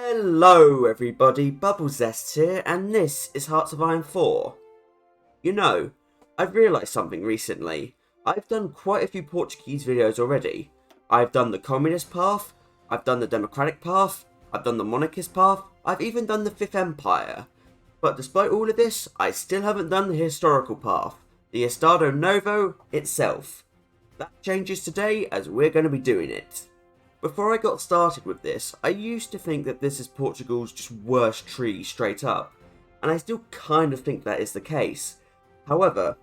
Hello everybody, Bubblezest here, and this is Hearts of Iron 4. You know, I've realised something recently. I've done quite a few Portuguese videos already. I've done the communist path, I've done the democratic path, I've done the monarchist path, I've even done the Fifth Empire. But despite all of this, I still haven't done the historical path, the Estado Novo itself. That changes today as we're going to be doing it. Before I got started with this, I used to think that this is Portugal's just worst tree straight up, and I still kind of think that is the case. However,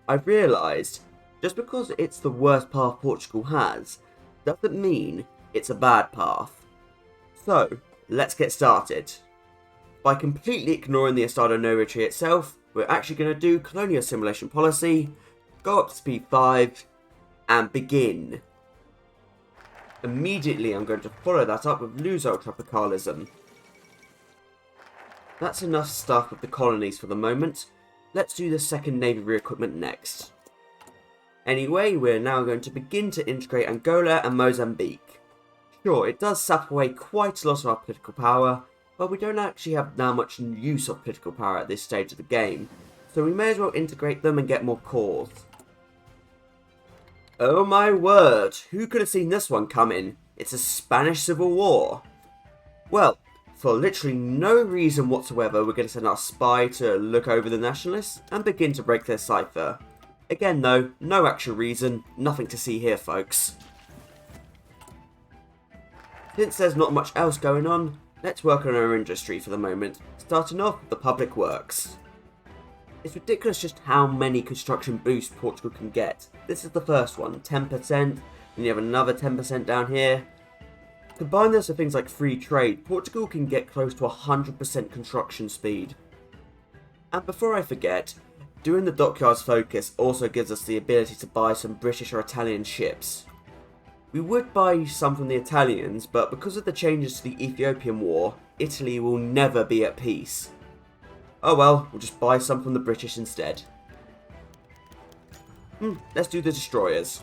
I've realised, just because it's the worst path Portugal has, doesn't mean it's a bad path. So, let's get started. By completely ignoring the Estado Novo tree itself, we're actually going to do colonial simulation policy, go up to speed 5, and begin. Immediately I'm going to follow that up with Luso Tropicalism. That's enough stuff with the colonies for the moment. Let's do the second navy re-equipment next. Anyway, we're now going to begin to integrate Angola and Mozambique. Sure, it does sap away quite a lot of our political power, but we don't actually have that much use of political power at this stage of the game, so we may as well integrate them and get more cores. Oh my word, who could have seen this one coming? It's a Spanish Civil War. Well, for literally no reason whatsoever, we're going to send our spy to look over the nationalists and begin to break their cipher. Again though, no actual reason, nothing to see here folks. Since there's not much else going on, let's work on our industry for the moment, starting off with the public works. It's ridiculous just how many construction boosts Portugal can get. This is the first one, 10%, and you have another 10% down here. Combine this with things like free trade, Portugal can get close to 100% construction speed. And before I forget, doing the dockyards focus also gives us the ability to buy some British or Italian ships. We would buy some from the Italians, but because of the changes to the Ethiopian war, Italy will never be at peace. Oh well, we'll just buy some from the British instead. Let's do the destroyers.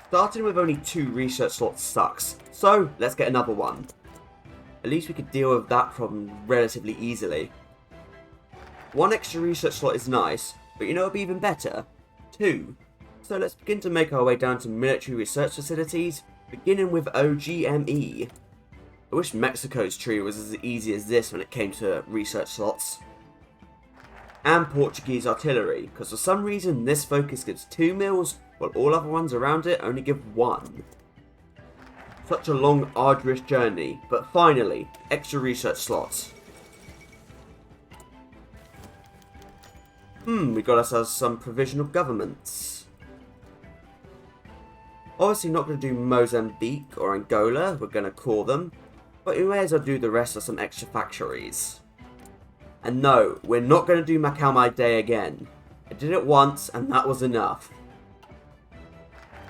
Starting with only 2 research slots sucks, so let's get another one. At least we could deal with that problem relatively easily. 1 extra research slot is nice, but you know what would be even better? 2. So let's begin to make our way down to military research facilities, beginning with OGME. I wish Mexico's tree was as easy as this when it came to research slots. And Portuguese artillery, because for some reason this focus gives 2 mils, while all other ones around it only give 1. Such a long, arduous journey, but finally, extra research slots. We got ourselves some provisional governments. Obviously not going to do Mozambique or Angola, we're going to call them. But we may as well do the rest of some extra factories. And no, we're not going to do Macau My Day again. I did it once and that was enough.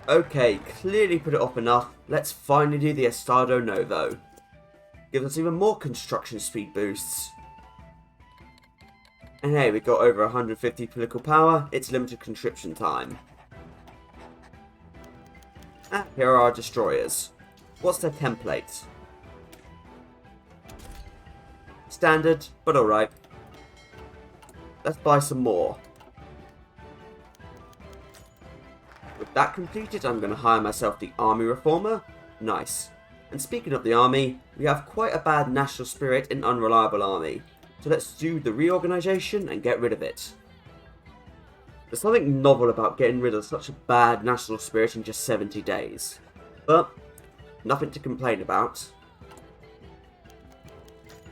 Okay, clearly put it off enough. Let's finally do the Estado Novo. Give us even more construction speed boosts. And hey, we got over 150 political power. It's limited conscription time. And here are our destroyers. What's their template? Standard, but alright. Let's buy some more. With that completed, I'm going to hire myself the army reformer. Nice. And speaking of the army, we have quite a bad national spirit and unreliable army. So let's do the reorganisation and get rid of it. There's something novel about getting rid of such a bad national spirit in just 70 days. But, nothing to complain about.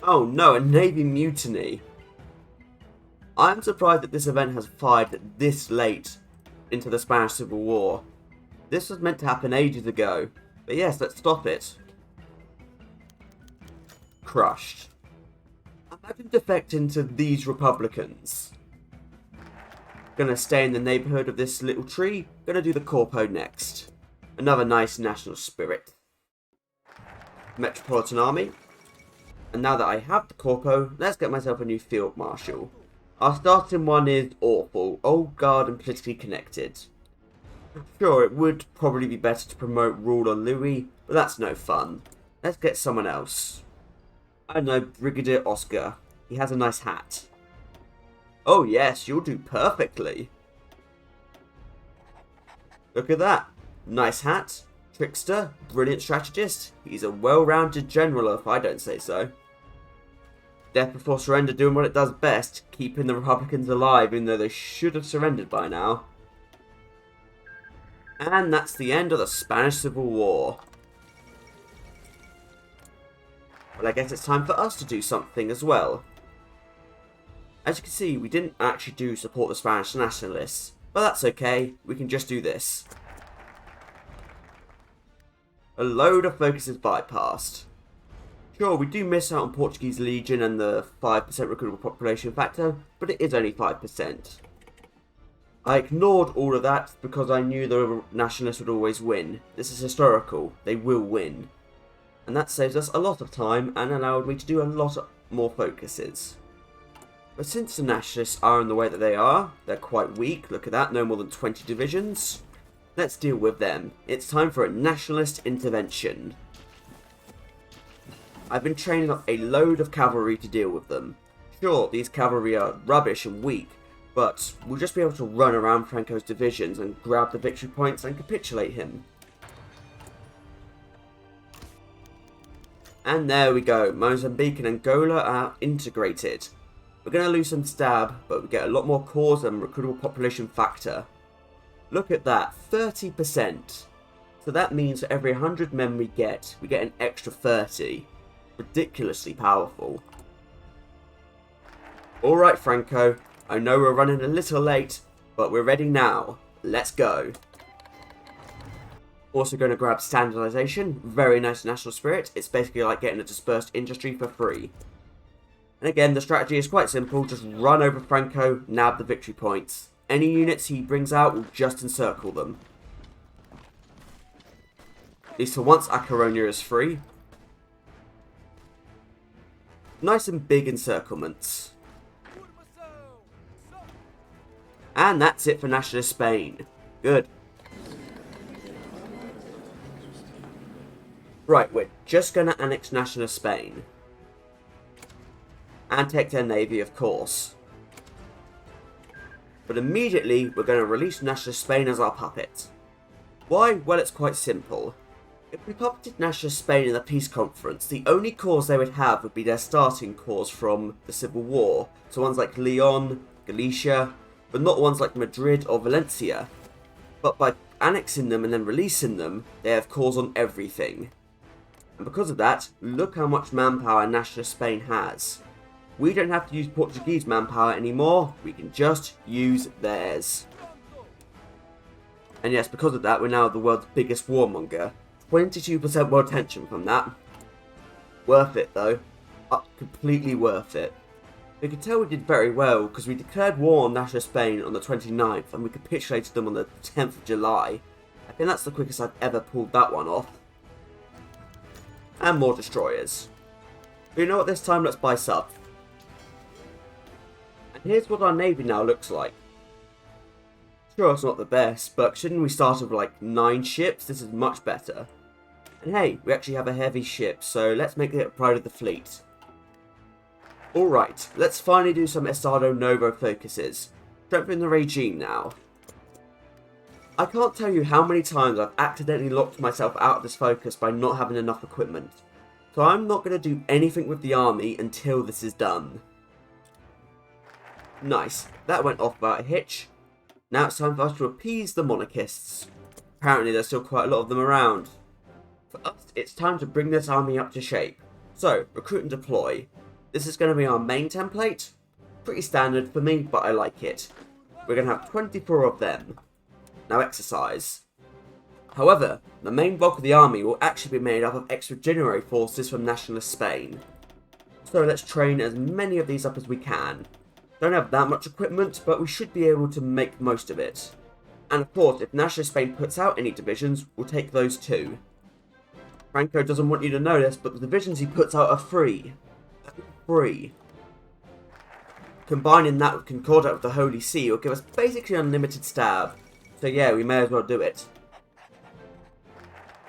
Oh no, a navy mutiny. I'm surprised that this event has fired this late into the Spanish Civil War. This was meant to happen ages ago, but yes, let's stop it. Crushed. Imagine defecting to these Republicans. Gonna stay in the neighbourhood of this little tree, gonna do the Corpo next. Another nice national spirit. Metropolitan Army. And now that I have the Corpo, let's get myself a new Field Marshal. Our starting one is awful, old guard and politically connected. Sure, it would probably be better to promote rule on Louis, but that's no fun. Let's get someone else. I know, Brigadier Oscar. He has a nice hat. Oh yes, you'll do perfectly. Look at that. Nice hat, trickster, brilliant strategist. He's a well-rounded general if I don't say so. Death before surrender doing what it does best, keeping the Republicans alive even though they should have surrendered by now. And that's the end of the Spanish Civil War. Well, I guess it's time for us to do something as well. As you can see, we didn't actually do support the Spanish nationalists, but that's okay, we can just do this. A load of focus is bypassed. Sure, we do miss out on Portuguese Legion and the 5% recruitable population factor, but it is only 5%. I ignored all of that because I knew the nationalists would always win. This is historical, they will win. And that saves us a lot of time and allowed me to do a lot more focuses. But since the nationalists are in the way that they are, they're quite weak, look at that, no more than 20 divisions. Let's deal with them. It's time for a nationalist intervention. I've been training up a load of cavalry to deal with them. Sure, these cavalry are rubbish and weak, but we'll just be able to run around Franco's divisions and grab the victory points and capitulate him. And there we go, Mozambique and Angola are integrated. We're going to lose some stab, but we get a lot more cores and recruitable population factor. Look at that, 30%. So that means for every 100 men we get an extra 30. Ridiculously powerful. Alright Franco, I know we're running a little late, but we're ready now. Let's go. Also going to grab standardization, very nice national spirit. It's basically like getting a dispersed industry for free. And again, the strategy is quite simple, just run over Franco, nab the victory points. Any units he brings out will just encircle them. At least for once, A Coruña is free. Nice and big encirclements. And that's it for Nationalist Spain. Good. Right, we're just going to annex Nationalist Spain. And take their navy, of course. But immediately, we're going to release Nationalist Spain as our puppet. Why? Well, it's quite simple. If we puppeted Nationalist Spain in the peace conference, the only cores they would have would be their starting cores from the Civil War. So ones like Leon, Galicia, but not ones like Madrid or Valencia. But by annexing them and then releasing them, they have cores on everything. And because of that, look how much manpower Nationalist Spain has. We don't have to use Portuguese manpower anymore, we can just use theirs. And yes, because of that, we're now the world's biggest warmonger. 22% more attention from that. Worth it though. Completely worth it. We can tell we did very well because we declared war on National Spain on the 29th and we capitulated them on the 10th of July. I think that's the quickest I've ever pulled that one off. And more destroyers. But you know what, this time let's buy sub. And here's what our navy now looks like. Sure, it's not the best, but shouldn't we start with like 9 ships? This is much better. And hey, we actually have a heavy ship, so let's make it a pride of the fleet. Alright, let's finally do some Estado Novo focuses. Strengthening the regime now. I can't tell you how many times I've accidentally locked myself out of this focus by not having enough equipment. So I'm not going to do anything with the army until this is done. Nice, that went off without a hitch. Now it's time for us to appease the monarchists. Apparently there's still quite a lot of them around. For us, it's time to bring this army up to shape. So, recruit and deploy. This is going to be our main template. Pretty standard for me, but I like it. We're going to have 24 of them. Now exercise. However, the main bulk of the army will actually be made up of extraordinary forces from Nationalist Spain. So let's train as many of these up as we can. Don't have that much equipment, but we should be able to make most of it. And of course, if Nationalist Spain puts out any divisions, we'll take those too. Franco doesn't want you to know this, but the divisions he puts out are free. Free. Combining that with Concordat with the Holy See will give us basically unlimited stab. So yeah, we may as well do it.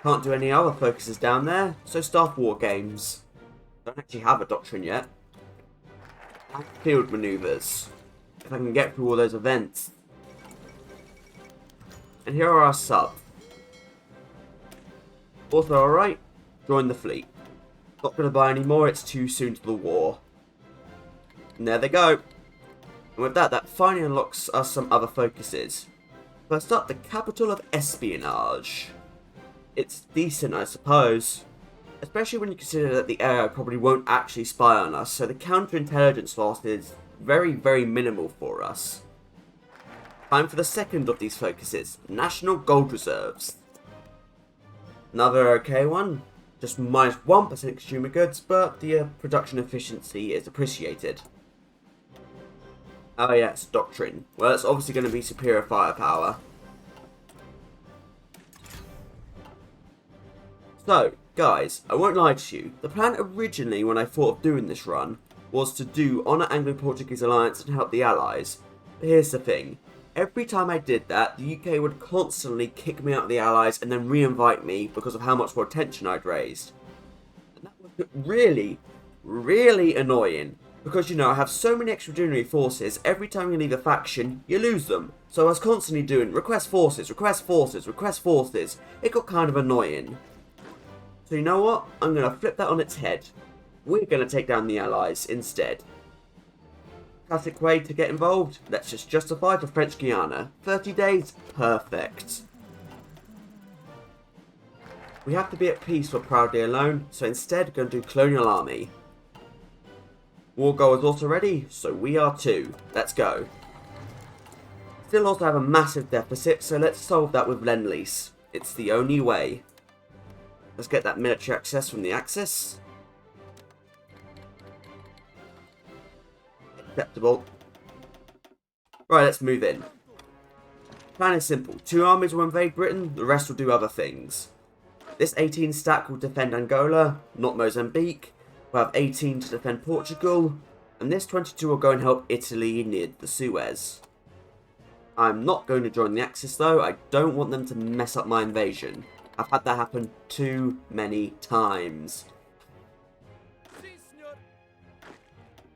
Can't do any other focuses down there, so start war games. Don't actually have a doctrine yet. Field maneuvers. If I can get through all those events. And here are our subs. Also, alright, join the fleet. Not going to buy any more, it's too soon to the war. And there they go. And with that, that finally unlocks us some other focuses. First up, the capital of espionage. It's decent, I suppose. Especially when you consider that the AI probably won't actually spy on us, so the counterintelligence force is very, very minimal for us. Time for the second of these focuses, national gold reserves. Another okay one, just minus 1% consumer goods, but the production efficiency is appreciated. Oh yes, doctrine. Well, it's obviously going to be superior firepower. So, guys, I won't lie to you, the plan originally when I thought of doing this run was to do Honour Anglo-Portuguese Alliance and help the Allies. But here's the thing, every time I did that, the UK would constantly kick me out of the Allies and then re-invite me because of how much more attention I'd raised. And that was really, really annoying. Because, you know, I have so many expeditionary forces, every time you leave a faction, you lose them. So I was constantly doing request forces, request forces, request forces. It got kind of annoying. So you know what? I'm going to flip that on its head. We're going to take down the Allies instead. Classic way to get involved? Let's just justify to French Guiana. 30 days? Perfect. We have to be at peace for proudly alone, so instead going to do colonial army. War goal is also ready, so we are too. Let's go. Still also have a massive deficit, so let's solve that with Lend-Lease. It's the only way. Let's get that military access from the Axis. Acceptable. Right, let's move in. Plan is simple. 2 armies will invade Britain, the rest will do other things. This 18 stack will defend Angola, not Mozambique. We'll have 18 to defend Portugal. And this 22 will go and help Italy near the Suez. I'm not going to join the Axis though, I don't want them to mess up my invasion. I've had that happen too many times.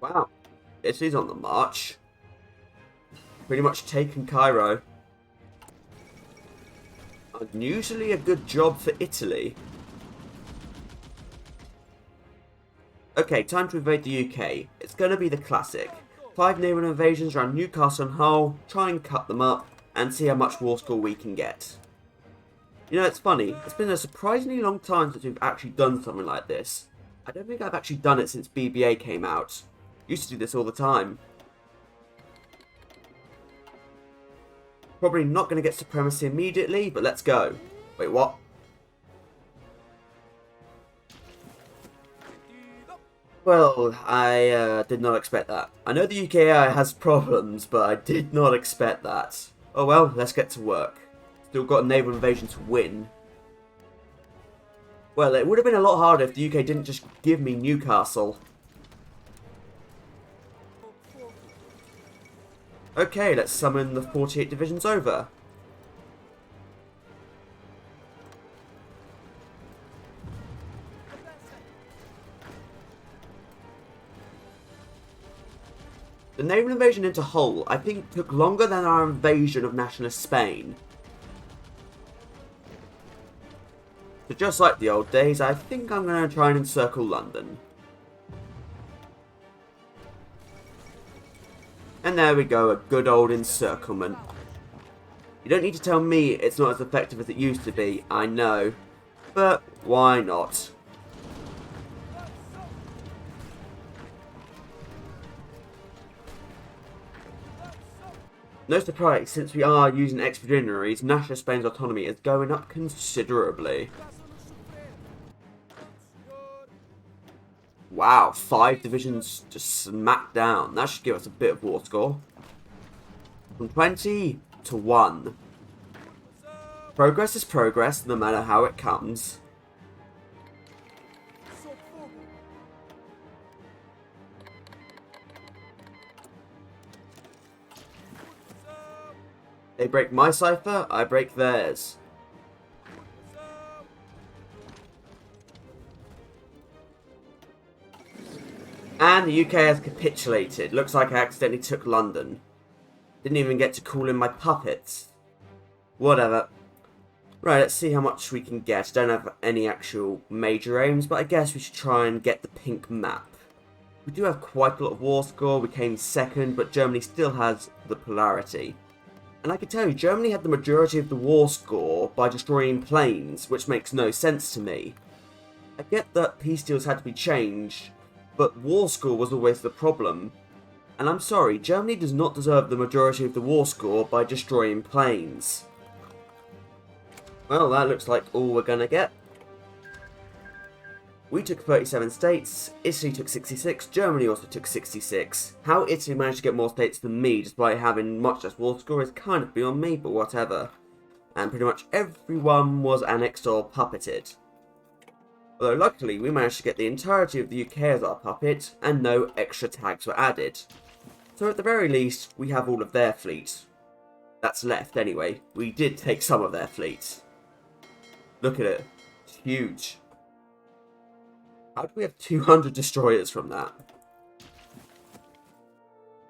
Wow, Italy's on the march. Pretty much taken Cairo. Unusually a good job for Italy. Okay, time to invade the UK. It's going to be the classic. 5 naval invasions around Newcastle and Hull, try and cut them up, and see how much war score we can get. You know, it's funny, it's been a surprisingly long time since we've actually done something like this. I don't think I've actually done it since BBA came out. Used to do this all the time. Probably not going to get supremacy immediately, but let's go. Wait, what? Well, I did not expect that. I know the UKI has problems, but I did not expect that. Oh well, let's get to work. Still got a naval invasion to win. Well, it would have been a lot harder if the UK didn't just give me Newcastle. Okay, let's summon the 48 divisions over. The naval invasion into Hull, I think, took longer than our invasion of nationalist Spain. So just like the old days, I think I'm going to try and encircle London. And there we go, a good old encirclement. You don't need to tell me it's not as effective as it used to be, I know. But why not? No surprise, since we are using expeditionaries, national Spain's autonomy is going up considerably. Wow, 5 divisions just smacked down. That should give us a bit of war score. From 20 to 1. Progress is progress, no matter how it comes. They break my cipher, I break theirs. And the UK has capitulated. Looks like I accidentally took London. Didn't even get to call in my puppets. Whatever. Right, let's see how much we can get. Don't have any actual major aims, but I guess we should try and get the pink map. We do have quite a lot of war score. We came second, but Germany still has the polarity. And I can tell you, Germany had the majority of the war score by destroying planes, which makes no sense to me. I get that peace deals had to be changed, but war score was always the problem. And I'm sorry, Germany does not deserve the majority of the war score by destroying planes. Well, that looks like all we're gonna get. We took 37 states, Italy took 66, Germany also took 66. How Italy managed to get more states than me despite having much less war score is kind of beyond me, but whatever. And pretty much everyone was annexed or puppeted. Although luckily we managed to get the entirety of the UK as our puppet, and no extra tags were added. So at the very least, we have all of their fleet. That's left anyway. We did take some of their fleet. Look at it. It's huge. How do we have 200 destroyers from that?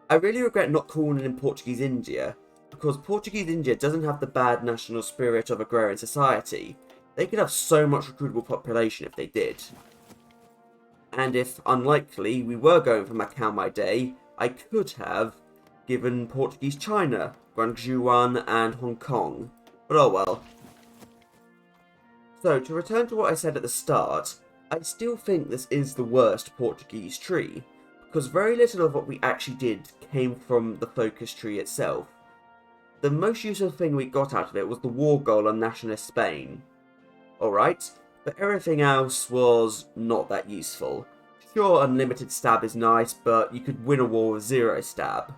I really regret not calling in Portuguese India, because Portuguese India doesn't have the bad national spirit of agrarian society. They could have so much recruitable population if they did. And if, unlikely, we were going for Macau my day, I could have given Portuguese China, Guangzhou and Hong Kong. But oh well. So, to return to what I said at the start, I still think this is the worst Portuguese tree, because very little of what we actually did came from the focus tree itself. The most useful thing we got out of it was the war goal on nationalist Spain. Alright, but everything else was not that useful. Sure, unlimited stab is nice, but you could win a war with 0 stab.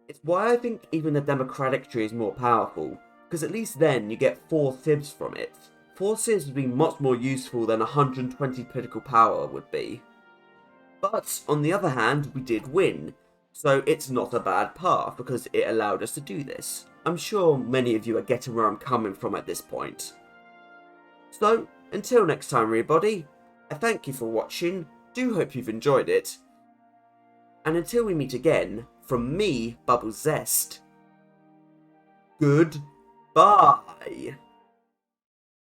It's why I think even the democratic tree is more powerful, because at least then you get 4 civs from it. 4 civs would be much more useful than 120 political power would be. But, on the other hand, we did win, so it's not a bad path because it allowed us to do this. I'm sure many of you are getting where I'm coming from at this point. So, until next time everybody, I thank you for watching, do hope you've enjoyed it, and until we meet again, from me, Bubble Zest, goodbye!